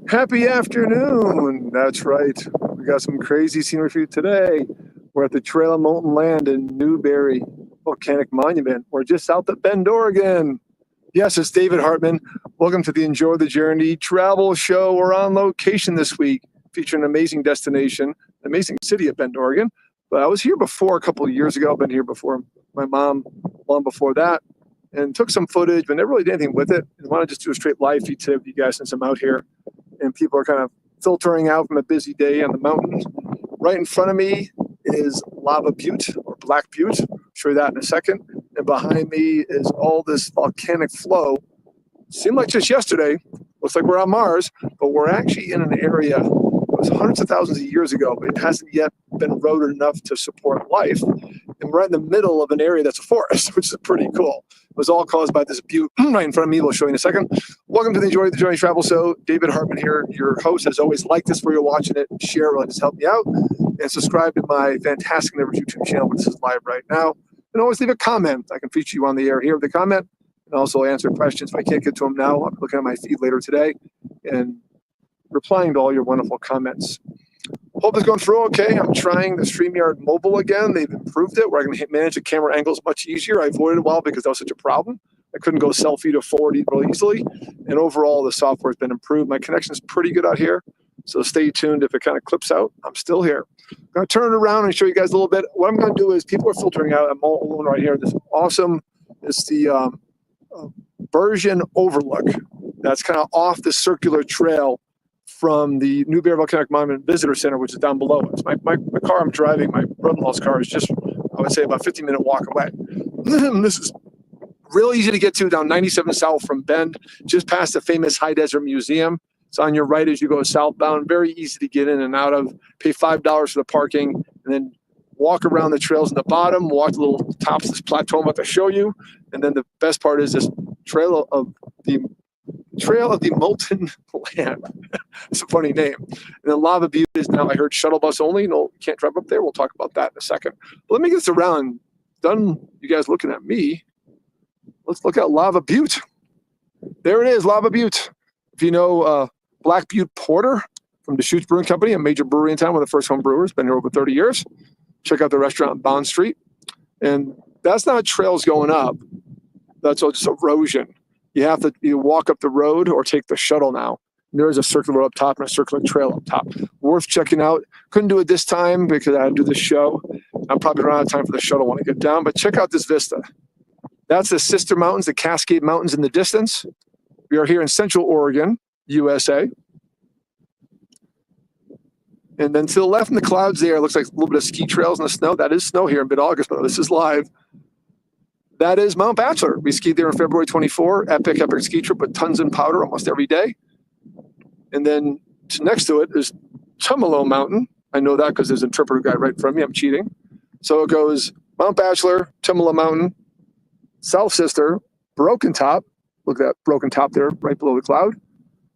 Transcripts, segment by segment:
Happy afternoon. That's right. We got some crazy scenery for you today. We're at the Trail of Molten Land in Newberry Volcanic Monument. We're just south of Bend, Oregon. Yes, it's David Hartman. Welcome to the Enjoy the Journey travel show. We're on location this week, featuring an amazing destination, amazing city of Bend, Oregon. But I was here before a couple of years ago. I've been here before my mom, long before that, and took some footage, but never really did anything with it. I want to just do a straight live feed today with you guys since I'm out here. And people are kind of filtering out from a busy day on the mountain. Right in front of me is Lava Butte or Black Butte. I'll show you that in a second. And behind me is all this volcanic flow. Seemed like just yesterday. Looks like we're on Mars, but we're actually in an area that was hundreds of thousands of years ago, but it hasn't yet been eroded enough to support life. And we're right in the middle of an area that's a forest, which is pretty cool. It was all caused by this butte right in front of me. We'll show you in a second. Welcome to the Enjoy the Journey Travel Show. David Hartman here, your host. As always, like this where you're watching it, share, really just help me out, and subscribe to my fantastic Newberry YouTube channel, which is live right now. And always leave a comment. I can feature you on the air here with the comment, and also answer questions. If I can't get to them now, I'll be looking at my feed later today and replying to all your wonderful comments. Hope it's going through okay. I'm trying the StreamYard mobile again. They've improved it where I can manage the camera angles much easier. I avoided it a while because that was such a problem. I couldn't go selfie to forward really easily. And overall, the software has been improved. My connection is pretty good out here. So stay tuned. If it kind of clips out, I'm still here. I'm going to turn it around and show you guys a little bit. What I'm going to do is people are filtering out. I'm all alone right here. This awesome is the version overlook. That's kind of off the circular trail from the Newberry Volcanic Monument Visitor Center, which is down below us. My car I'm driving, my brother-in-law's car, is just, I would say, about a 15-minute walk away. This is real easy to get to down 97 South from Bend, just past the famous High Desert Museum. It's on your right as you go southbound. Very easy to get in and out of. Pay $5 for the parking, and then walk around the trails in the bottom, walk the little tops of this plateau I'm about to show you. And then the best part is this Trail of the Molten Land. It's a funny name. And then Lava Butte is now, I heard, shuttle bus only. No, you can't drive up there. We'll talk about that in a second. But let me get this around. Done you guys looking at me. Let's look at Lava Butte. There it is, Lava Butte. If you know Black Butte Porter from Deschutes Brewing Company, a major brewery in town, one of the first home brewers, been here over 30 years. Check out the restaurant on Bond Street. And that's not trails going up. That's all just erosion. You have to walk up the road or take the shuttle now. There is a circular up top and a circular trail up top. Worth checking out. Couldn't do it this time because I had to do the show. I'm probably run out of time for the shuttle when I get down, but check out this vista. That's the Sister Mountains, the Cascade Mountains in the distance. We are here in Central Oregon, USA. And then to the left in the clouds there, it looks like a little bit of ski trails in the snow. That is snow here in mid-August, but this is live. That is Mount Bachelor. We skied there on February 24. Epic ski trip with tons and powder almost every day. And then next to it is Tumalo Mountain. I know that because there's an interpreter guy right in front of me. I'm cheating. So it goes Mount Bachelor, Tumalo Mountain, South Sister, Broken Top. Look at that broken top there right below the cloud.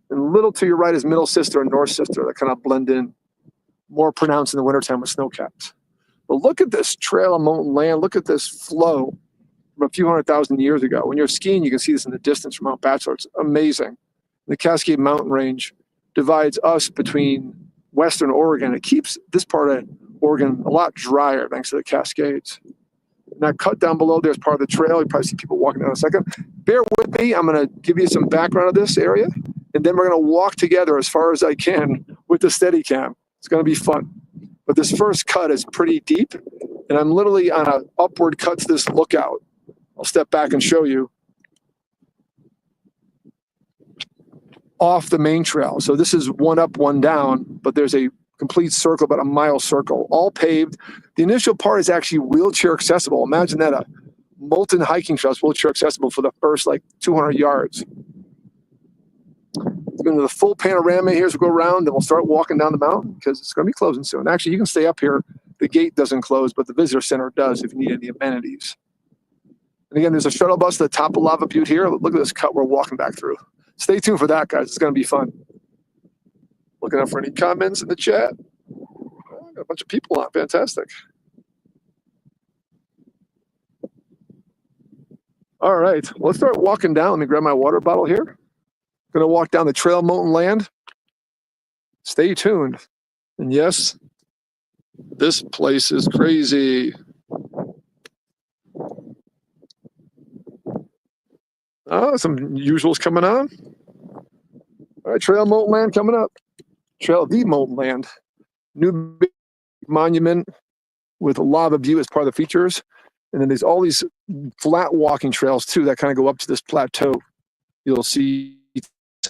And a little to your right is Middle Sister and North Sister that kind of blend in, more pronounced in the wintertime with snow caps. But look at this Trail of Molten Land. Look at this flow from a few 100,000 years ago. When you're skiing, you can see this in the distance from Mount Bachelor. It's amazing. The Cascade Mountain Range divides us between Western Oregon. It keeps this part of Oregon a lot drier thanks to the Cascades. And that cut down below there's part of the trail. You probably see people walking down in a second. Bear with me. I'm going to give you some background of this area, and then we're going to walk together as far as I can with the Steadicam. It's going to be fun. But this first cut is pretty deep, and I'm literally on an upward cut to this lookout. I'll step back and show you. Off the main trail. So this is one up, one down, but there's a complete circle, about a mile circle, all paved. The initial part is actually wheelchair accessible. Imagine that, a molten hiking trail is wheelchair accessible for the first like 200 yards. It's going to the full panorama here as we go around, and we'll start walking down the mountain because it's going to be closing soon. Actually, you can stay up here. The gate doesn't close, but the visitor center does if you need any amenities. And again, there's a shuttle bus to the top of Lava Butte here. Look at this cut we're walking back through. Stay tuned for that, guys. It's going to be fun. Looking out for any comments in the chat. Oh, got a bunch of people on. Fantastic. All right. Let's start walking down. Let me grab my water bottle here. Going to walk down the Trail of Molten Land. Stay tuned. And yes, this place is crazy. Oh, some usuals coming on. All right, Trail Molten Land coming up. Trail the Molten Land. Newberry Monument with Lava Butte as part of the features. And then there's all these flat walking trails too that kind of go up to this plateau. You'll see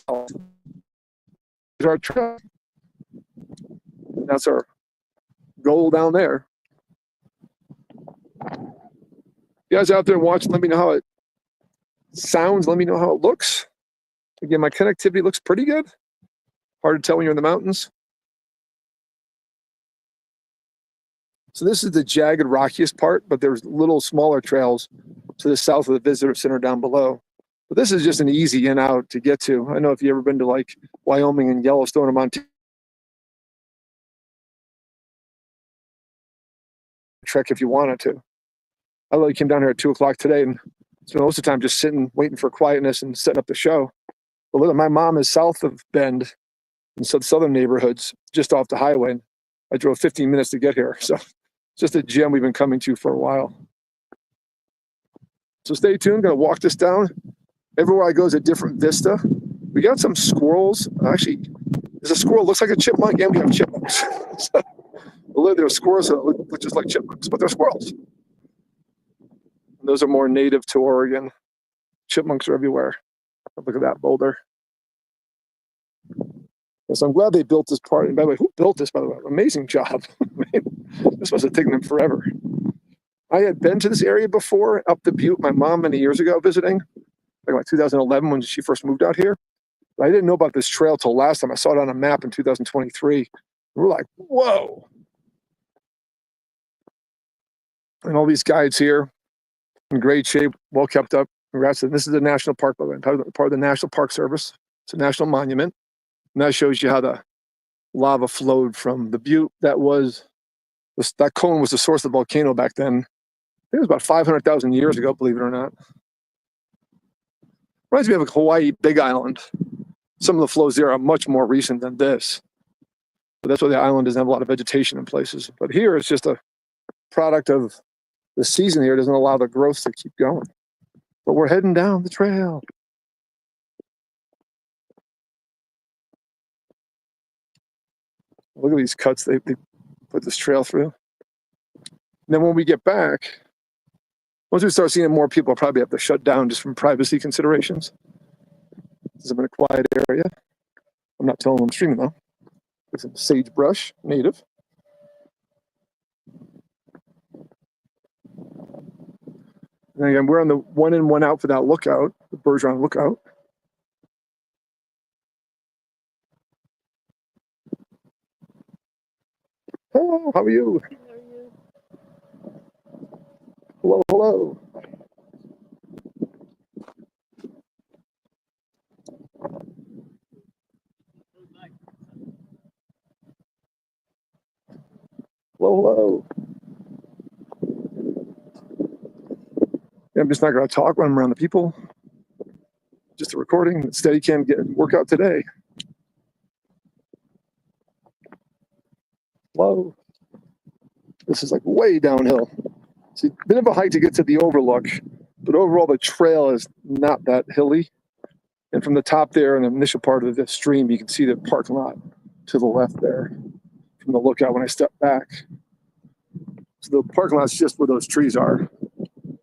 our trail. That's our goal down there. You guys out there watching, let me know how it sounds. Let me know how it looks. Again, my connectivity looks pretty good. Hard to tell when you're in the mountains. So this is the jagged, rockiest part, but there's little smaller trails to the south of the visitor center down below. But this is just an easy in out to get to. I know if you've ever been to like Wyoming and Yellowstone or Montana, trek if you wanted to. I literally came down here at 2 o'clock today and spent most of the time just sitting, waiting for quietness and setting up the show. But look, my mom is south of Bend in some southern neighborhoods, just off the highway. I drove 15 minutes to get here. So it's just a gem we've been coming to for a while. So stay tuned, gonna walk this down. Everywhere I go is a different vista. We got some squirrels. Actually, there's a squirrel, looks like a chipmunk, and we have chipmunks. So, there are squirrels that look just like chipmunks, but they're squirrels. And those are more native to Oregon. Chipmunks are everywhere. Look at that boulder. So I'm glad they built this part. And by the way, who built this, by the way? Amazing job. This must have taken them forever. I had been to this area before, up the Butte, my mom many years ago visiting, like 2011 when she first moved out here. But I didn't know about this trail till last time. I saw it on a map in 2023. We're like, whoa. And all these guides here in great shape, well kept up. Congrats. This is a national park, by the way, part of the National Park Service. It's a national monument. And that shows you how the lava flowed from the Butte. That cone was the source of the volcano back then. I think it was about 500,000 years ago, believe it or not. Reminds me of Hawaii, Big Island. Some of the flows there are much more recent than this. But that's why the island doesn't have a lot of vegetation in places. But here it's just a product of the season here. It doesn't allow the growth to keep going. But we're heading down the trail. Look at these cuts they put this trail through. And then when we get back, once we start seeing more people, I'll probably have to shut down just from privacy considerations. Because I'm in a quiet area. I'm not telling them I'm streaming though. With some sagebrush, native. And again, we're on the one in, one out for that lookout. The Bergeron lookout. Hello, how are you? Hello, hello. Hello, hello. I'm just not going to talk when I'm around the people. Just a recording, Steadicam getting workout today. Hello. This is like way downhill. It's a bit of a hike to get to the overlook, but overall the trail is not that hilly. And from the top there in the initial part of the stream, you can see the parking lot to the left there from the lookout when I step back. So the parking lot's just where those trees are.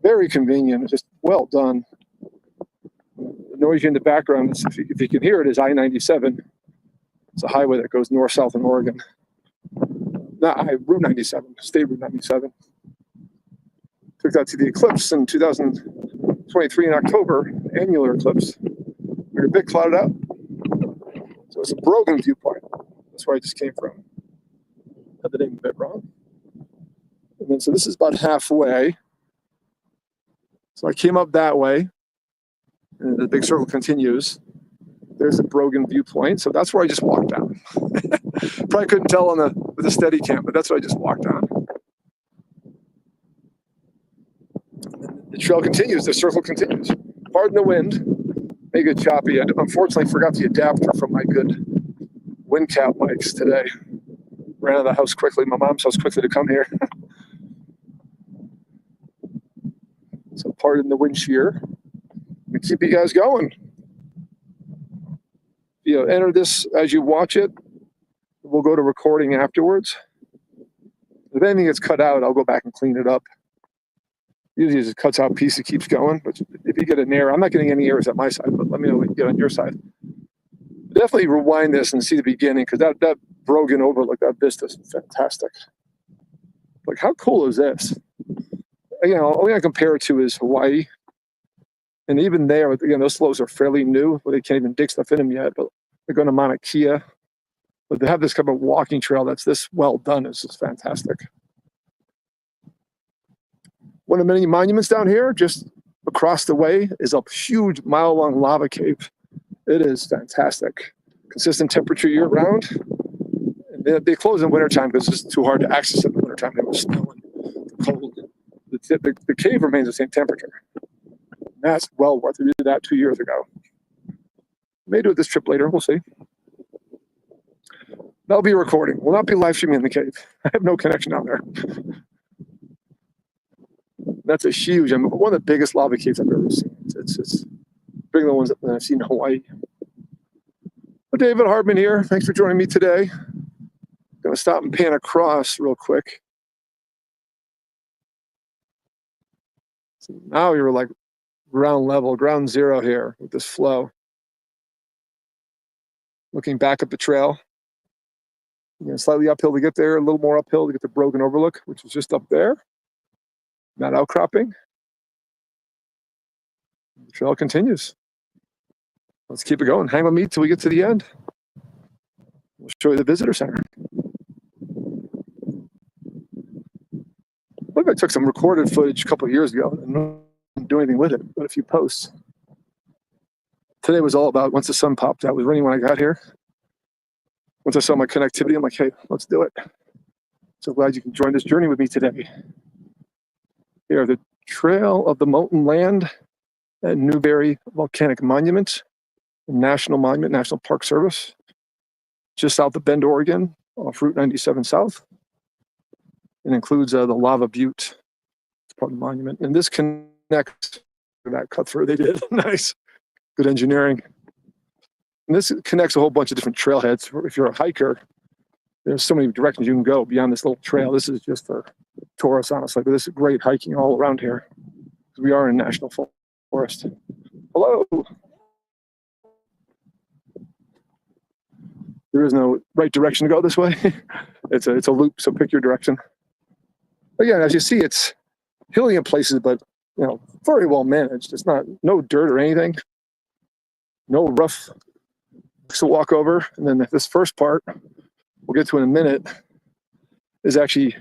Very convenient, just well done. The noise in the background, if you can hear it, is I-97. It's a highway that goes north-south in Oregon. Route 97, State Route 97. Took that to the eclipse in 2023 in October, annular eclipse. We were a bit clouded out. So it's a Brogan viewpoint. That's where I just came from. Had the name a bit wrong. And then, so this is about halfway. So I came up that way, and the big circle continues. There's the Brogan viewpoint. So that's where I just walked down. Probably couldn't tell with the Steadicam, but that's what I just walked on. The trail continues, the circle continues. Pardon the wind, make it choppy. I unfortunately forgot the adapter from my good wind cap mics today. Ran out of the house quickly, my mom's house quickly to come here. So pardon the wind shear. We keep you guys going. You know, enter this as you watch it. We'll go to recording afterwards. If anything gets cut out, I'll go back and clean it up. Usually it just cuts out a piece, it keeps going. But if you get an error, I'm not getting any errors at my side, but let me know what you get on your side. Definitely rewind this and see the beginning, because that broken overlook, that vista is fantastic. Like, how cool is this? You know, only I compare it to is Hawaii. And even there, again, those slopes are fairly new, where they can't even dig stuff in them yet, but they're going to Mauna Kea. But to have this kind of walking trail that's this well done is just fantastic. One of many monuments down here, just across the way, is a huge mile-long lava cave. It is fantastic. Consistent temperature year-round. They close in wintertime because it's too hard to access it in the wintertime. It was snowing, cold. The cave remains the same temperature. That's well worth it. We did that 2 years ago. May do it this trip later. We'll see. That'll be a recording. We'll not be live streaming in the cave. I have no connection down there. That's a huge, I mean, one of the biggest lava caves I've ever seen. It's bigger than the ones that I've seen in Hawaii. Well, David Hardman here. Thanks for joining me today. I'm going to stop and pan across real quick. So now you're like ground level, ground zero here with this flow. Looking back up the trail. You know, slightly uphill to get there, a little more uphill to get the broken overlook, which is just up there. That outcropping. The trail continues. Let's keep it going. Hang with me till we get to the end. We'll show you the visitor center. I think I took some recorded footage a couple of years ago and didn't do anything with it, but a few posts. Today was all about once the sun popped out. It was raining when I got here. Once I saw my connectivity, I'm like, hey, let's do it. So glad you can join this journey with me today. Here, the Trail of the Molten Land at Newberry Volcanic Monument, National Monument, National Park Service, just south of Bend, Oregon, off Route 97 South. It includes the Lava Butte. It's part of the monument. And this connects to that cut through they did. Nice. Good engineering. And this connects a whole bunch of different trailheads. If you're a hiker, there's so many directions you can go beyond this little trail. This is just for tourists, honestly. But this is great hiking all around here. We are in national forest. Hello. There is no right direction to go this way. It's a loop, so pick your direction. Again, as you see, it's hilly in places, but you know, very well managed. It's not no dirt or anything. No rough to walk over. And then this first part, we'll get to in a minute, is actually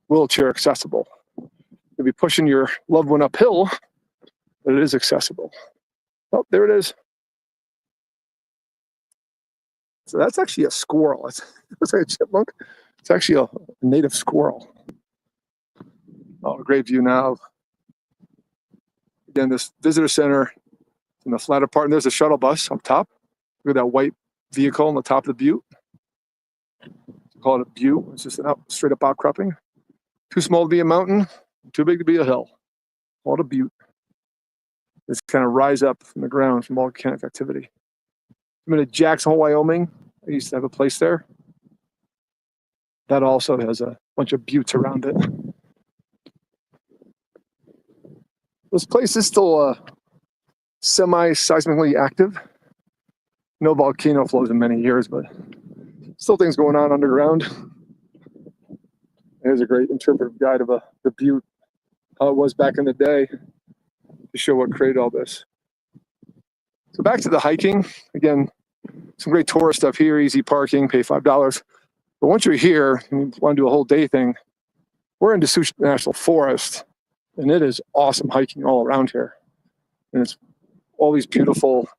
wheelchair accessible. You'll be pushing your loved one uphill, but it is accessible. Oh, there it is. So that's actually a squirrel. It looks like a chipmunk. It's actually a native squirrel. Oh, great view now. Again, this visitor center in the flatter part, and there's a shuttle bus up top. Look at that white vehicle on the top of the butte. We call it a butte. It's just an straight up outcropping. Too small to be a mountain, too big to be a hill. Call it a butte. It's kind of rise up from the ground from volcanic activity. I'm in Jackson Hole, Wyoming. I used to have a place there. That also has a bunch of buttes around it. This place is still semi-seismically active. No volcano flows in many years, but still things going on underground. Here's a great interpretive guide of the butte, how it was back in the day, to show what created all this. So back to the hiking. Again, some great tourist stuff here, easy parking, pay $5. But once you're here and you want to do a whole day thing, we're in Deschutes National Forest, and it is awesome hiking all around here. And it's all these beautiful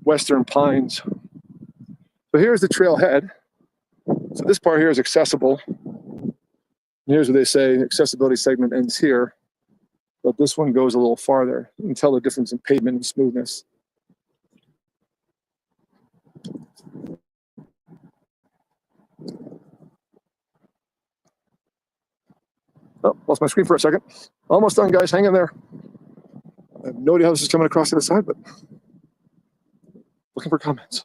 western pines. So here's the trailhead. So this part here is accessible. And here's where they say accessibility segment ends here, but this one goes a little farther. You can tell the difference in pavement and smoothness. Oh, lost my screen for a second. Almost done, guys. Hang in there. I have no idea how this is coming across the other side, but looking for comments.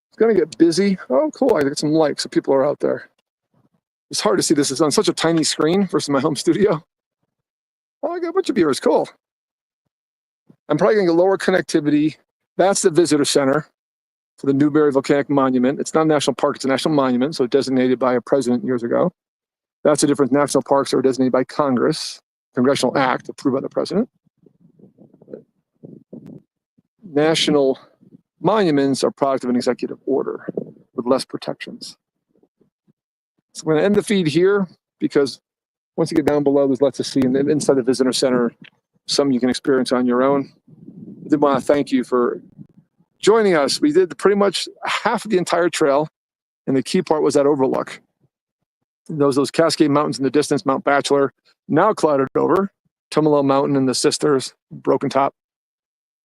It's going to get busy. Oh, cool. I got some likes, so people are out there. It's hard to see this. It's on such a tiny screen versus my home studio. Oh, I got a bunch of viewers. Cool. I'm probably going to get lower connectivity. That's the visitor center for the Newberry Volcanic Monument. It's not a national park. It's a national monument, so designated by a president years ago. That's the difference. National parks are designated by Congress, congressional act approved by the president. National monuments are product of an executive order with less protections. So I'm going to end the feed here because once you get down below, there's lots to see. And then inside the visitor center, some you can experience on your own. I did want to thank you for joining us. We did pretty much half of the entire trail, and the key part was that overlook. Those Cascade Mountains in the distance, Mount Bachelor, now clouded over, Tumalo Mountain and the Sisters, Broken Top.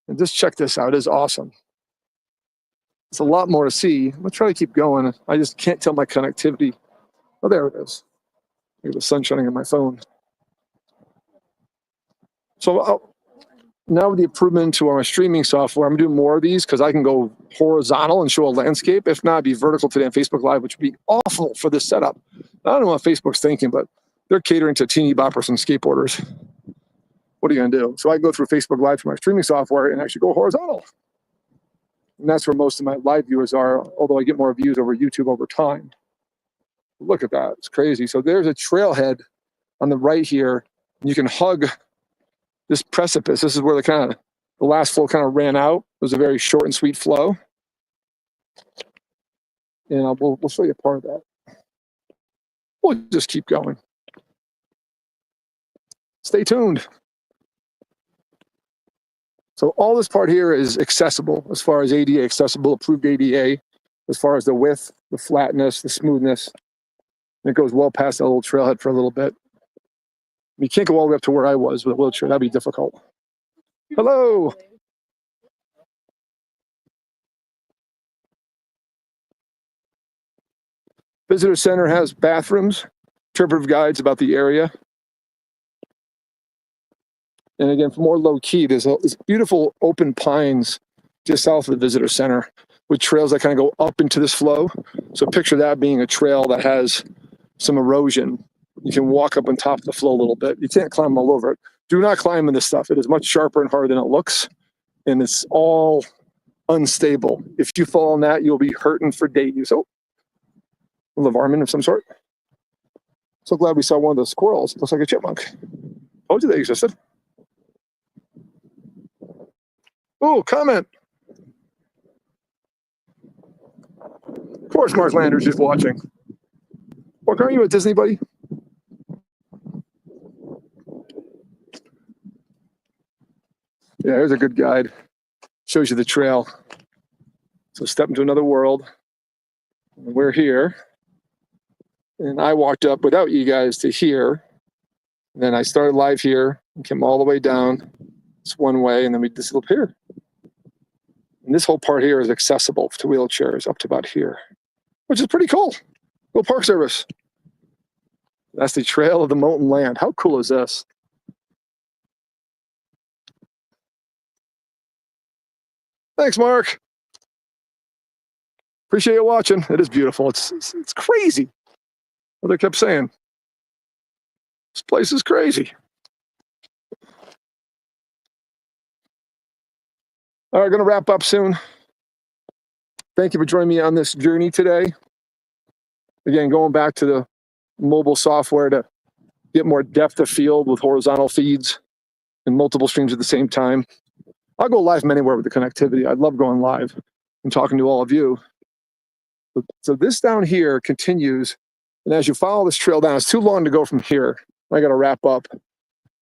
And just check this out. It is awesome. It's a lot more to see. Let's try to keep going. I just can't tell my connectivity. Oh, there it is. Look at the sun shining on my phone. So now with the improvement to our streaming software, I'm doing more of these because I can go horizontal and show a landscape. If not, it'd be vertical today on Facebook Live, which would be awful for this setup. I don't know what Facebook's thinking, but they're catering to teeny boppers and skateboarders. What are you going to do? So I go through Facebook Live through my streaming software and actually go horizontal. And that's where most of my live viewers are, although I get more views over YouTube over time. Look at that. It's crazy. So there's a trailhead on the right here. You can hug this precipice. This is where the last flow kind of ran out. It was a very short and sweet flow. And we'll show you part of that. We'll just keep going. Stay tuned. So all this part here is accessible as far as ADA, accessible, approved ADA, as far as the width, the flatness, the smoothness. And it goes well past that little trailhead for a little bit. You can't go all the way up to where I was with a wheelchair. That'd be difficult. Hello. Visitor center has bathrooms, interpretive guides about the area. And again, for more low key, there's beautiful open pines just south of the visitor center with trails that kind of go up into this flow. So picture that being a trail that has some erosion. You can walk up on top of the flow a little bit. You can't climb all over it. Do not climb in this stuff. It is much sharper and harder than it looks. And it's all unstable. If you fall on that, you'll be hurting for days. Oh, a varmint of some sort. So glad we saw one of those squirrels. It looks like a chipmunk. Told you they existed. Oh, comment. Of course, Mark Lander's just watching. Mark, aren't you a Disney buddy? Yeah, here's a good guide. Shows you the trail. So step into another world. And we're here. And I walked up without you guys to here. And then I started live here and came all the way down. It's one way, and then we disappear. And this whole part here is accessible to wheelchairs up to about here, which is pretty cool. Cool Park Service. That's the Trail of the Molten Land. How cool is this? Thanks, Mark. Appreciate you watching. It is beautiful. It's crazy. What I kept saying. This place is crazy. All right, going to wrap up soon. Thank you for joining me on this journey today. Again, going back to the mobile software to get more depth of field with horizontal feeds and multiple streams at the same time. I'll go live from anywhere with the connectivity. I love going live and talking to all of you. So this down here continues, and as you follow this trail down, it's too long to go from here. I got to wrap up and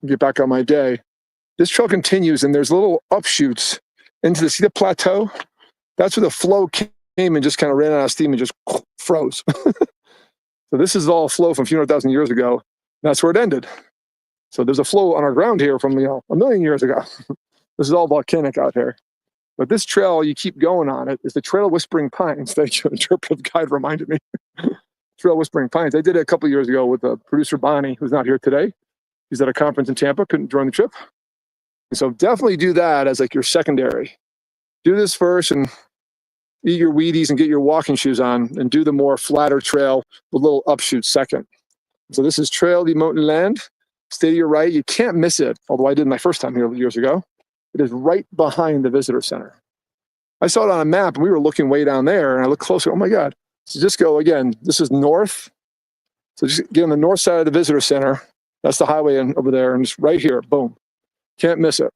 get back on my day. This trail continues, and there's little offshoots into the, see the plateau? That's where the flow came and just kind of ran out of steam and just froze. So this is all flow from a few hundred thousand years ago. That's where it ended. So there's a flow on our ground here from, a million years ago. This is all volcanic out here. But this trail, you keep going on it, is the Trail of Whispering Pines. Thank you. The interpretive guide reminded me. Trail of Whispering Pines. I did it a couple of years ago with producer Bonnie, who's not here today. He's at a conference in Tampa, couldn't join the trip. And so definitely do that as like your secondary. Do this first and eat your Wheaties and get your walking shoes on, and do the more flatter trail with little upshoots second. So this is Trail de Molten Land. Stay to your right. You can't miss it, although I did my first time here years ago. It is right behind the visitor center. I saw it on a map and we were looking way down there, and I looked closer. Oh my God. So just go again. This is north. So just get on the north side of the visitor center. That's the highway over there, and it's right here. Boom. Can't miss it.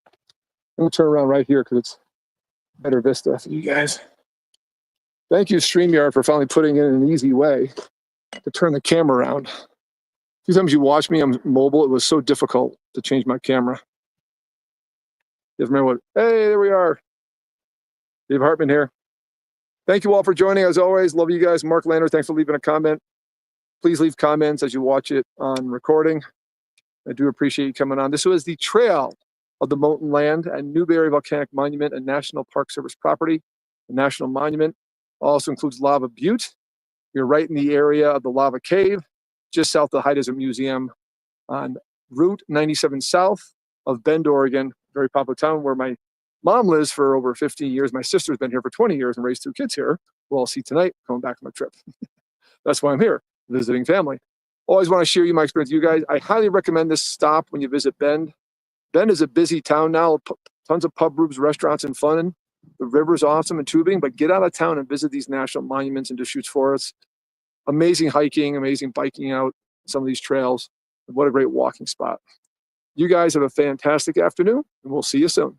I'm going to turn around right here because it's better vista for you guys. Thank you, StreamYard, for finally putting in an easy way to turn the camera around. A few times you watch me, I'm mobile. It was so difficult to change my camera. You guys remember what? Hey, there we are. Dave Hartman here. Thank you all for joining. As always, love you guys. Mark Lander, thanks for leaving a comment. Please leave comments as you watch it on recording. I do appreciate you coming on. This was the Trail of the Molten Land and Newberry Volcanic Monument, a National Park Service property. The National Monument also includes Lava Butte. You're right in the area of the Lava Cave, just south of the High Desert Museum on Route 97 south of Bend, Oregon, very popular town where my mom lives for over 50 years. My sister's been here for 20 years and raised 2 kids here, who I'll see tonight coming back from a trip. That's why I'm here, visiting family. Always want to share my experience with you guys. I highly recommend this stop when you visit Bend. Bend is a busy town now, tons of pub groups, restaurants, and fun. The river's awesome and tubing, but get out of town and visit these national monuments and Deschutes forests. Amazing hiking, amazing biking out some of these trails. What a great walking spot. You guys have a fantastic afternoon, and we'll see you soon.